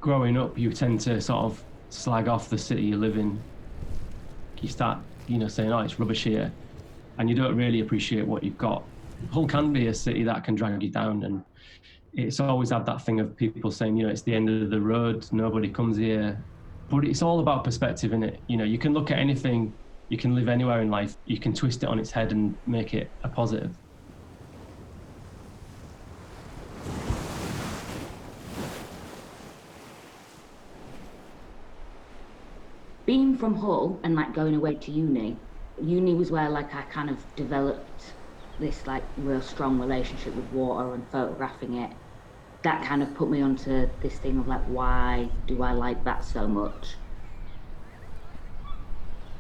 growing up, you tend to sort of slag off the city you live in. You start, saying, "Oh, it's rubbish here," and you don't really appreciate what you've got. Hull can be a city that can drag you down, and it's always had that thing of people saying, it's the end of the road, nobody comes here. But it's all about perspective, in it. You can look at anything, you can live anywhere in life, you can twist it on its head and make it a positive. Being from Hull and like going away to uni was where like I kind of developed this like real strong relationship with water and photographing it. That kind of put me onto this thing of like, why do I like that so much?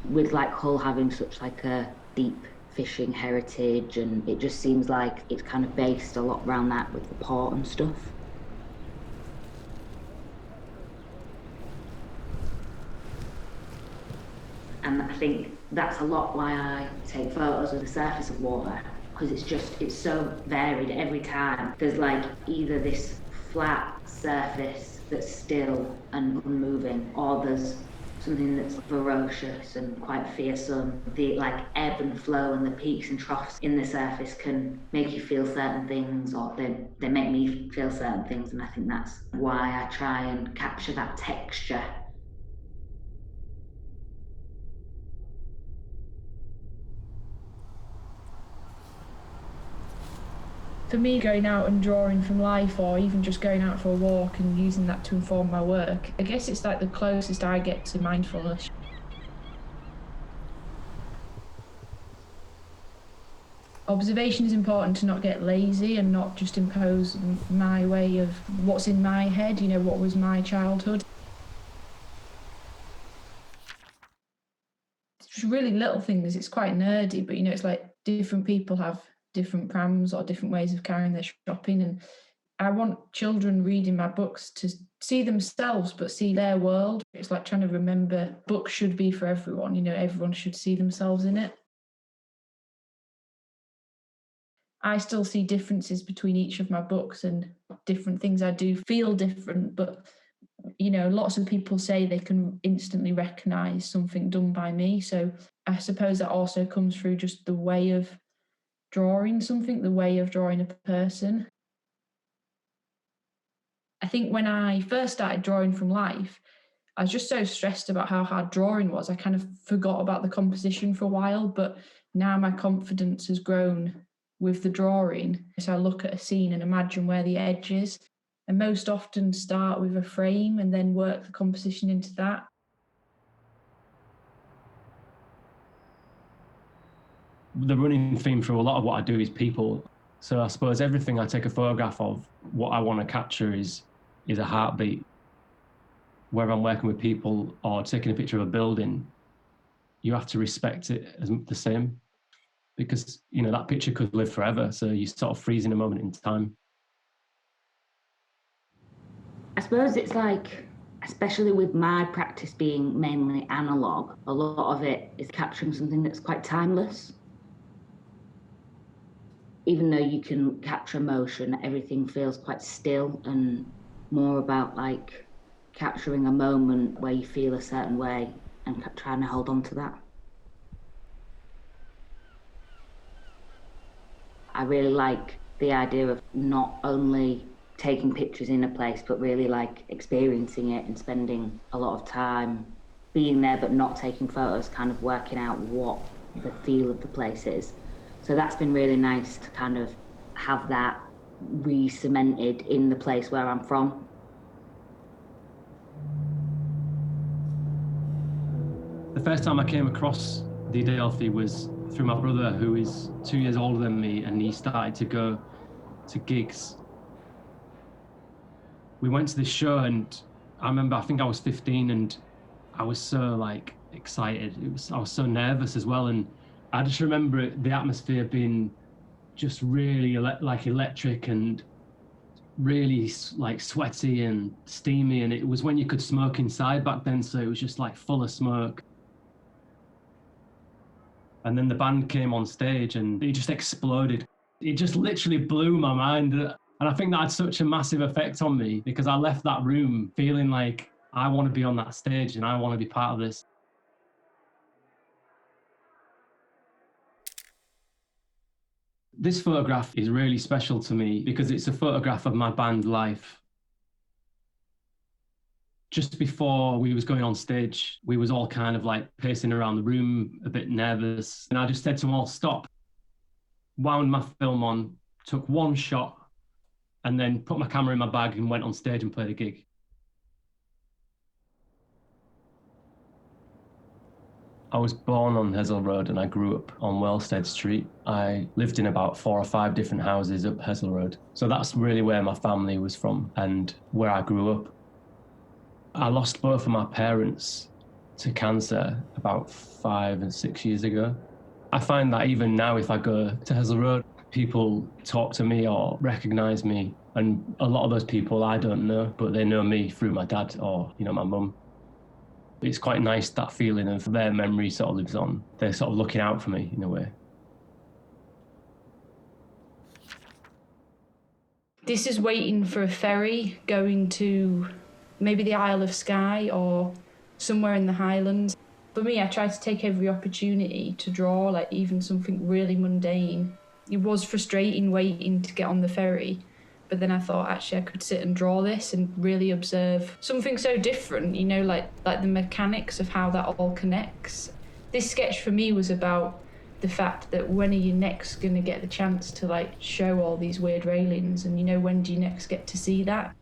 With like Hull having such like a deep fishing heritage, and it just seems like it's kind of based a lot around that with the port and stuff. And I think that's a lot why I take photos of the surface of water, because it's so varied every time. There's like either this flat surface that's still and unmoving, or there's something that's ferocious and quite fearsome. The like ebb and flow and the peaks and troughs in the surface can make you feel certain things, or they make me feel certain things. And I think that's why I try and capture that texture. For me, going out and drawing from life, or even just going out for a walk and using that to inform my work, I guess it's like the closest I get to mindfulness. Observation is important, to not get lazy and not just impose my way of what's in my head, what was my childhood. It's really little things, it's quite nerdy, but it's like different people have different prams or different ways of carrying their shopping, and I want children reading my books to see themselves but see their world. It's like trying to remember books should be for everyone, everyone should see themselves in it. I still see differences between each of my books, and different things I do feel different, but lots of people say they can instantly recognize something done by me, so I suppose that also comes through just the way of drawing something, the way of drawing a person. I think when I first started drawing from life, I was just so stressed about how hard drawing was. I kind of forgot about the composition for a while, but now my confidence has grown with the drawing. So I look at a scene and imagine where the edge is, and most often start with a frame and then work the composition into that. The running theme through a lot of what I do is people. So I suppose everything I take a photograph of, what I want to capture is a heartbeat. Whether I'm working with people or taking a picture of a building, you have to respect it as the same, because that picture could live forever. So you sort of freeze in a moment in time. I suppose it's like, especially with my practice being mainly analog, a lot of it is capturing something that's quite timeless. Even though you can capture emotion, everything feels quite still and more about like capturing a moment where you feel a certain way and trying to hold on to that. I really like the idea of not only taking pictures in a place, but really like experiencing it and spending a lot of time being there, but not taking photos, kind of working out what the feel of the place is. So that's been really nice to kind of have that re-cemented in the place where I'm from. The first time I came across the Adelphi was through my brother, who is 2 years older than me, and he started to go to gigs. We went to this show, and I remember, I think I was 15, and I was so like excited. I was so nervous as well, and I just remember the atmosphere being just really like electric and really like sweaty and steamy, and it was when you could smoke inside back then, so it was just like full of smoke. And then the band came on stage and it just exploded. It just literally blew my mind. And I think that had such a massive effect on me because I left that room feeling like I want to be on that stage and I want to be part of this. This photograph is really special to me because it's a photograph of my band Life. Just before we was going on stage, we was all kind of like pacing around the room, a bit nervous. And I just said to them all, stop, wound my film on, took one shot, and then put my camera in my bag and went on stage and played a gig. I was born on Hessel Road and I grew up on Wellstead Street. I lived in about 4 or 5 different houses up Hessel Road. So that's really where my family was from and where I grew up. I lost both of my parents to cancer about 5 and 6 years ago. I find that even now if I go to Hessel Road, people talk to me or recognise me, and a lot of those people I don't know, but they know me through my dad or, my mum. It's quite nice, that feeling of their memory sort of lives on. They're sort of looking out for me in a way. This is waiting for a ferry going to maybe the Isle of Skye or somewhere in the Highlands. For me, I try to take every opportunity to draw, like even something really mundane. It was frustrating waiting to get on the ferry, but then I thought actually I could sit and draw this and really observe something so different, like the mechanics of how that all connects. This sketch for me was about the fact that when are you next going to get the chance to like show all these weird railings, and when do you next get to see that?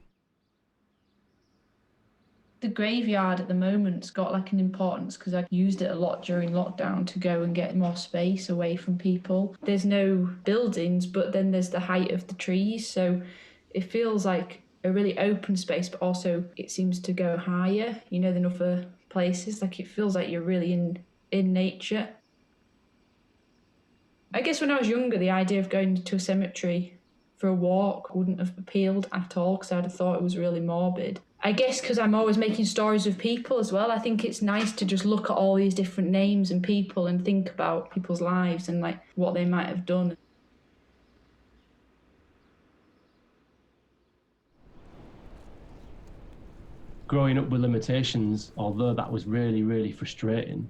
The graveyard at the moment's got like an importance because I used it a lot during lockdown to go and get more space away from people. There's no buildings, but then there's the height of the trees, so it feels like a really open space, but also it seems to go higher, than other places. Like it feels like you're really in nature. I guess when I was younger, the idea of going to a cemetery for a walk wouldn't have appealed at all because I'd have thought it was really morbid. I guess because I'm always making stories of people as well, I think it's nice to just look at all these different names and people and think about people's lives and like what they might have done. Growing up with limitations, although that was really, really frustrating,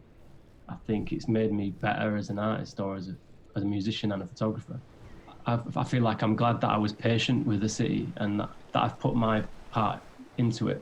I think it's made me better as an artist or as a musician and a photographer. I feel like I'm glad that I was patient with the city and that I've put my part into it.